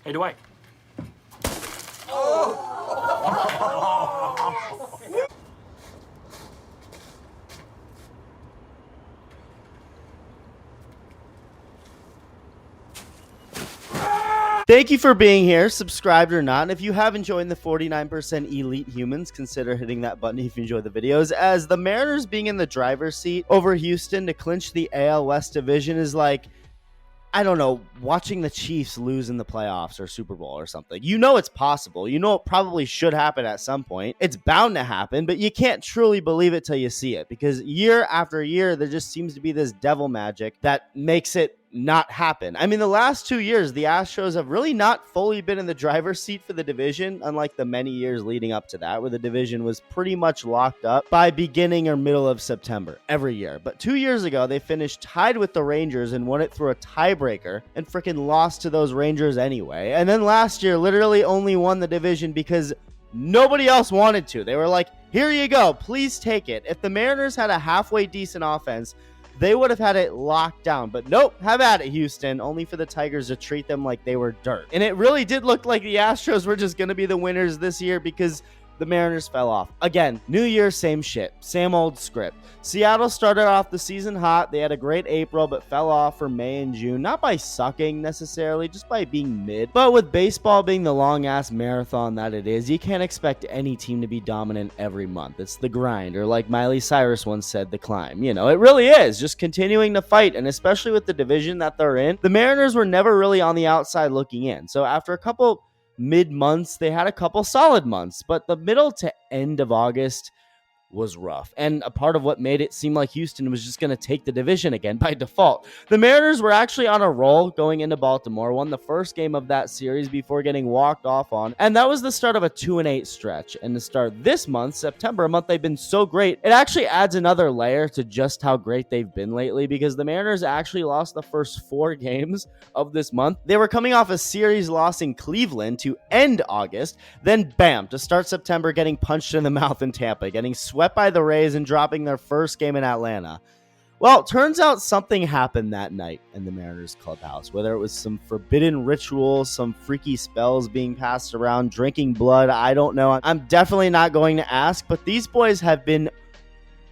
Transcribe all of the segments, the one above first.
Hey, Dwight. Thank you for being here, subscribed or not. And if you haven't joined the 49% Elite Humans, consider hitting that button if you enjoy the videos, as the Mariners being in the driver's seat over Houston to clinch the AL West division is like, I don't know, watching the Chiefs lose in the playoffs or Super Bowl or something. You know it's possible. You know it probably should happen at some point. It's bound to happen, but you can't truly believe it till you see it, because year after year, there just seems to be this devil magic that makes it not happen. I mean, the last 2 years, the Astros have really not fully been in the driver's seat for the division, unlike the many years leading up to that, where the division was pretty much locked up by beginning or middle of September every year. But 2 years ago, they finished tied with the Rangers and won it through a tiebreaker and freaking lost to those Rangers anyway. And then last year, literally only won the division because nobody else wanted to. They were like, here you go, please take it. If the Mariners had a halfway decent offense, they would have had it locked down. But nope, have at it, Houston, only for the Tigers to treat them like they were dirt. And it really did look like the Astros were just going to be the winners this year, because the Mariners fell off. Again, new year, same shit, same old script. Seattle started off the season hot. They had a great April, but fell off for May and June. Not by sucking necessarily, just by being mid. But with baseball being the long-ass marathon that it is, you can't expect any team to be dominant every month. It's the grind, or like Miley Cyrus once said, the climb. You know, it really is just continuing to fight, and especially with the division that they're in, the Mariners were never really on the outside looking in. So after a couple mid months, they had a couple solid months, but the middle to end of August was rough, and a part of what made it seem like Houston was just going to take the division again by default. The Mariners were actually on a roll going into Baltimore, won the first game of that series before getting walked off on, and that was the start of a 2-8 stretch. And to start this month, September, a month they've been so great, it actually adds another layer to just how great they've been lately, because the Mariners actually lost the first 4 games of this month. They were coming off a series loss in Cleveland to end August, then bam, to start September, getting punched in the mouth in Tampa, getting swept by the Rays, and dropping their first game in Atlanta. Well, turns out something happened that night in the Mariners clubhouse, whether it was some forbidden rituals, some freaky spells being passed around, drinking blood, I don't know. I'm definitely not going to ask, but these boys have been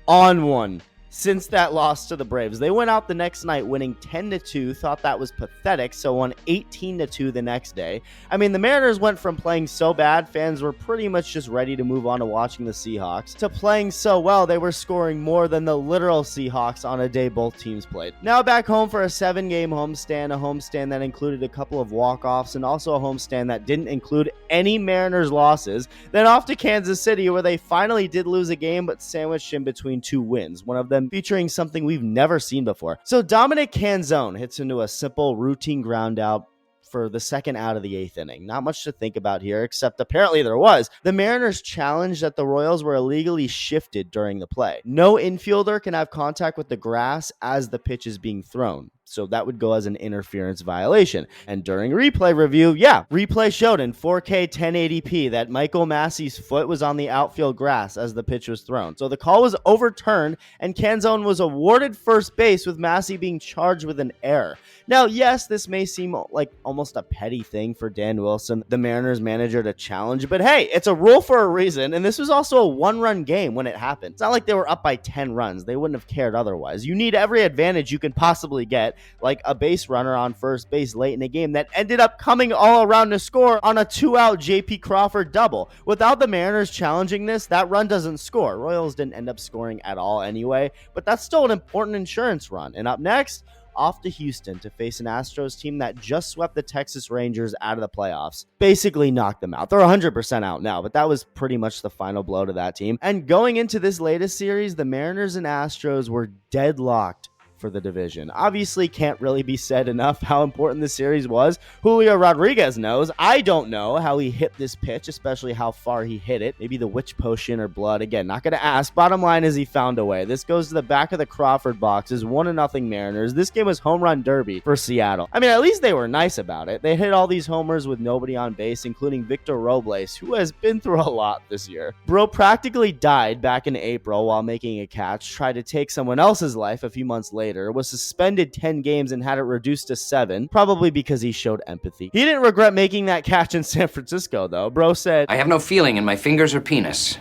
on one since that loss to the Braves. They went out the next night winning 10-2, thought that was pathetic, so won 18-2 the next day. I mean, the Mariners went from playing so bad, fans were pretty much just ready to move on to watching the Seahawks, to playing so well, they were scoring more than the literal Seahawks on a day both teams played. Now back home for a 7-game homestand, a homestand that included a couple of walk-offs, and also a homestand that didn't include any Mariners losses. Then off to Kansas City, where they finally did lose a game, but sandwiched in between 2 wins, one of them featuring something we've never seen before. So Dominic Canzone hits into a simple routine ground out for the second out of the 8th inning. Not much to think about here, except apparently there was. The Mariners challenged that the Royals were illegally shifted during the play. No infielder can have contact with the grass as the pitch is being thrown, so that would go as an interference violation. And during replay review, replay showed in 4K 1080p that Michael Massey's foot was on the outfield grass as the pitch was thrown. So the call was overturned, and Canzone was awarded first base, with Massey being charged with an error. Now, yes, this may seem like almost a petty thing for Dan Wilson, the Mariners manager, to challenge, but hey, it's a rule for a reason, and this was also a 1-run game when it happened. It's not like they were up by 10 runs. They wouldn't have cared otherwise. You need every advantage you can possibly get, like a base runner on first base late in a game that ended up coming all around to score on a 2-out JP Crawford double. Without the Mariners challenging this, that run doesn't score. Royals didn't end up scoring at all anyway, but that's still an important insurance run. And up next, off to Houston to face an Astros team that just swept the Texas Rangers out of the playoffs. Basically knocked them out. They're 100% out now, but that was pretty much the final blow to that team. And going into this latest series, the Mariners and Astros were deadlocked for the division. Obviously, can't really be said enough how important this series was. Julio Rodriguez knows. I don't know how he hit this pitch, especially how far he hit it. Maybe the witch potion or blood. Again, not going to ask. Bottom line is he found a way. This goes to the back of the Crawford boxes. 1-0 Mariners. This game was home run derby for Seattle. I mean, at least they were nice about it. They hit all these homers with nobody on base, including Victor Robles, who has been through a lot this year. Bro practically died back in April while making a catch, tried to take someone else's life a few months later, later, was suspended 10 games and had it reduced to 7, probably because he showed empathy. He didn't regret making that catch in San Francisco, though. Bro said, "I have no feeling in my fingers or penis,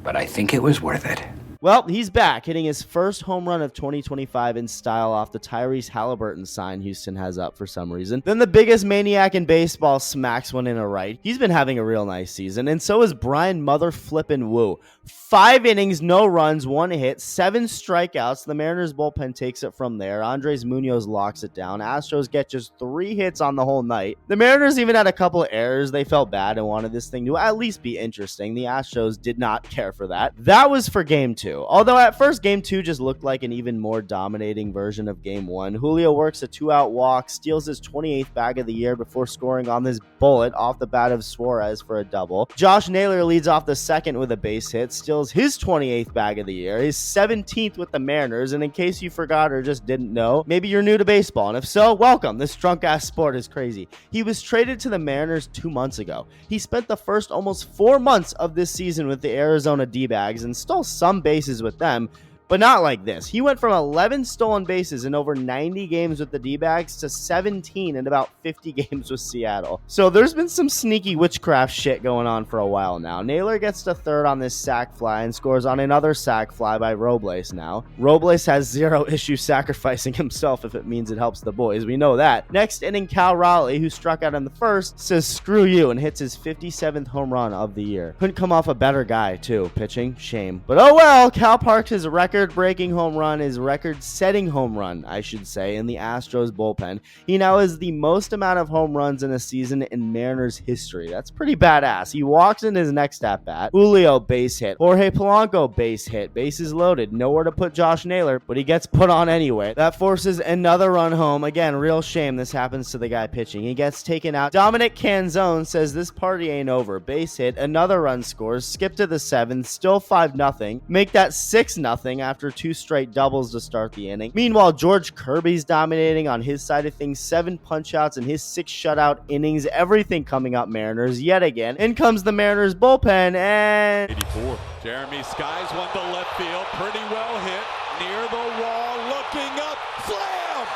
but I think it was worth it." Well, he's back, hitting his first home run of 2025 in style off the Tyrese Halliburton sign Houston has up for some reason. Then the biggest maniac in baseball smacks one in a right. He's been having a real nice season, and so is Brian Mother Flippin' Woo. 5 innings, no runs, 1 hit, 7 strikeouts. The Mariners bullpen takes it from there. Andres Munoz locks it down. Astros get just 3 hits on the whole night. The Mariners even had a couple of errors. They felt bad and wanted this thing to at least be interesting. The Astros did not care for that. That was for Game 2. Although at first, Game 2 just looked like an even more dominating version of Game 1. Julio works a 2-out walk, steals his 28th bag of the year before scoring on this bullet off the bat of Suarez for a double. Josh Naylor leads off the second with a base hit, steals his 28th bag of the year, his 17th with the Mariners, and in case you forgot or just didn't know, maybe you're new to baseball, and if so, welcome. This drunk-ass sport is crazy. He was traded to the Mariners 2 months ago. He spent the first almost 4 months of this season with the Arizona D-bags and stole some bases with them, but not like this. He went from 11 stolen bases in over 90 games with the D-bags to 17 in about 50 games with Seattle. So there's been some sneaky witchcraft shit going on for a while now. Naylor gets to third on this sac fly and scores on another sac fly by Robles now. Robles has zero issue sacrificing himself if it means it helps the boys. We know that. Next inning, Cal Raleigh, who struck out in the first, says screw you and hits his 57th home run of the year. Couldn't come off a better guy, too. Pitching, shame. But oh well, Cal parked his record-breaking home run, his record-setting home run, I should say, in the Astros bullpen. He now has the most amount of home runs in a season in Mariners history. That's pretty badass. He walks in his next at-bat. Julio base hit. Jorge Polanco base hit. Bases loaded. Nowhere to put Josh Naylor, but he gets put on anyway. That forces another run home. Again, real shame this happens to the guy pitching. He gets taken out. Dominic Canzone says this party ain't over. Base hit. Another run scores. Skip to the 7th. Still 5-0. Make that 6-0 after 2 straight doubles to start the inning. Meanwhile, George Kirby's dominating on his side of things. 7 punch-outs in his 6 shutout innings. Everything coming up Mariners yet again. In comes the Mariners bullpen and... 84. Jeremy skies one to left field. Pretty well hit. Near the wall. Looking up. Slam!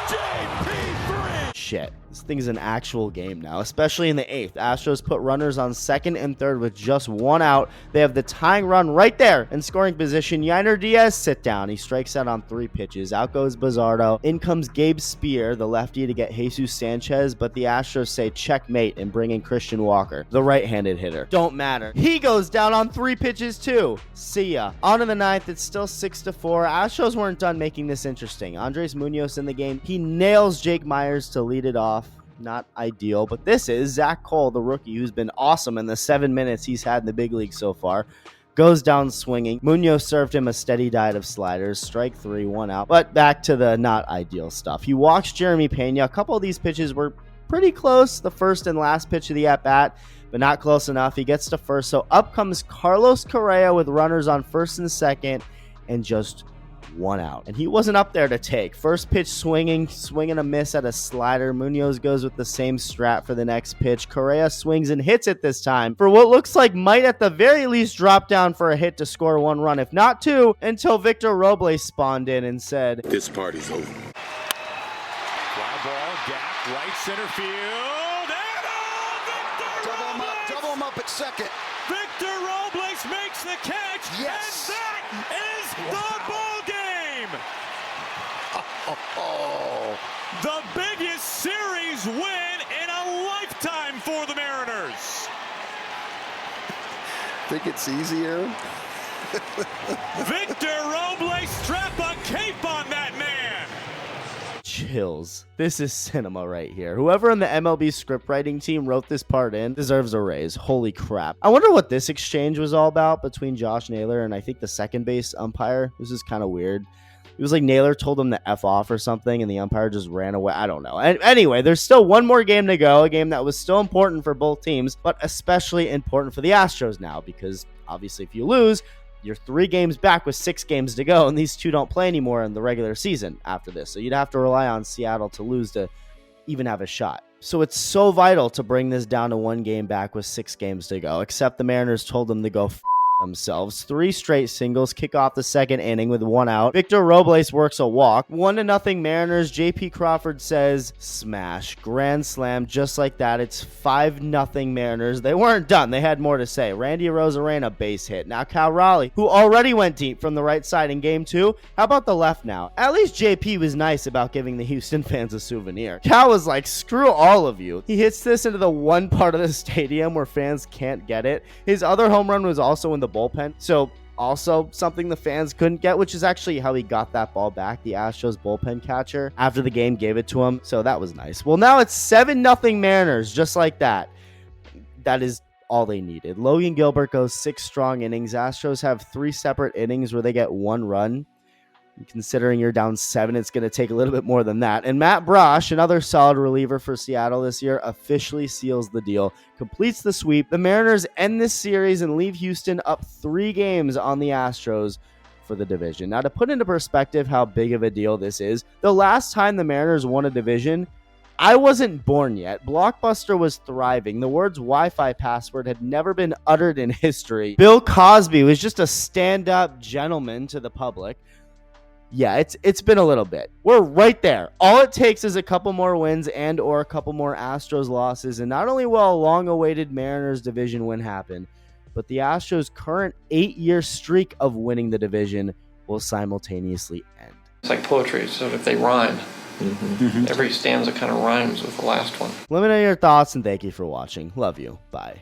JP3! Shit. This thing's an actual game now, especially in the 8th. Astros put runners on 2nd and 3rd with just 1 out. They have the tying run right there in scoring position. Yainer Diaz sit down. He strikes out on 3 pitches. Out goes Bizardo. In comes Gabe Spear, the lefty, to get Jesus Sanchez, but the Astros say checkmate and bring in Christian Walker, the right-handed hitter. Don't matter. He goes down on 3 pitches too. See ya. On to the 9th. It's still 6-4. Astros weren't done making this interesting. Andres Munoz in the game. He nails Jake Myers to lead it off. Not ideal, but this is Zach Cole, the rookie, who's been awesome in the 7 minutes he's had in the big league so far. Goes down swinging. Munoz served him a steady diet of sliders. Strike 3, 1 out. But back to the not ideal stuff. He walks Jeremy Pena. A couple of these pitches were pretty close, the first and last pitch of the at-bat, but not close enough. He gets to first, so up comes Carlos Correa with runners on 1st and 2nd, and just 1 out. And he wasn't up there to take. First pitch swinging a miss at a slider. Munoz goes with the same strat for the next pitch. Correa swings and hits it this time for what looks like might at the very least drop down for a hit to score 1 run, if not 2, until Victor Robles spawned in and said, "This party's over." Fly ball, gap, right center field. And Double him up at second. Victor Robles makes the catch. Yes. And that is the ball game. Oh. The biggest series win in a lifetime for the Mariners. Think it's easier? Victor Robles, strap a cape on that man. chills. This is cinema right here. Whoever in the MLB script writing team wrote this part in deserves a raise. Holy crap. I wonder what this exchange was all about between Josh Naylor and I think the second base umpire. This is kind of weird. It was like Naylor told him to F off or something, and the umpire just ran away. I don't know. Anyway, there's still one more game to go, a game that was still important for both teams, but especially important for the Astros now, because obviously if you lose, you're 3 games back with 6 games to go, and these two don't play anymore in the regular season after this. So you'd have to rely on Seattle to lose to even have a shot. So it's so vital to bring this down to 1 game back with 6 games to go, except the Mariners told them to go themselves. 3 straight singles kick off the second inning with 1 out. Victor Robles works a walk. 1-0 Mariners. JP Crawford says smash. Grand slam. Just like that. It's 5-0 Mariners. They weren't done. They had more to say. Randy Arozarena base hit. Now Cal Raleigh, who already went deep from the right side in game 2. How about the left now? At least JP was nice about giving the Houston fans a souvenir. Cal was like, screw all of you. He hits this into the one part of the stadium where fans can't get it. His other home run was also in the bullpen, so also something the fans couldn't get, which is actually how he got that ball back. The Astros bullpen catcher after the game gave it to him, so that was nice. Well, now it's 7-0 Mariners, just like that. That is all they needed. Logan Gilbert goes 6 strong innings. Astros have 3 separate innings where they get 1 run. Considering you're down 7, it's going to take a little bit more than that. And Matt Brosh, another solid reliever for Seattle this year, officially seals the deal, completes the sweep. The Mariners end this series and leave Houston up 3 games on the Astros for the division. Now, to put into perspective how big of a deal this is, the last time the Mariners won a division, I wasn't born yet. Blockbuster was thriving. The words Wi-Fi password had never been uttered in history. Bill Cosby was just a stand-up gentleman to the public. Yeah, it's been a little bit. We're right there. All it takes is a couple more wins and or a couple more Astros losses, and not only will a long-awaited Mariners division win happen, but the Astros' current 8-year streak of winning the division will simultaneously end. It's like poetry, so if they rhyme, every stanza kind of rhymes with the last one. Let me know your thoughts, and thank you for watching. Love you. Bye.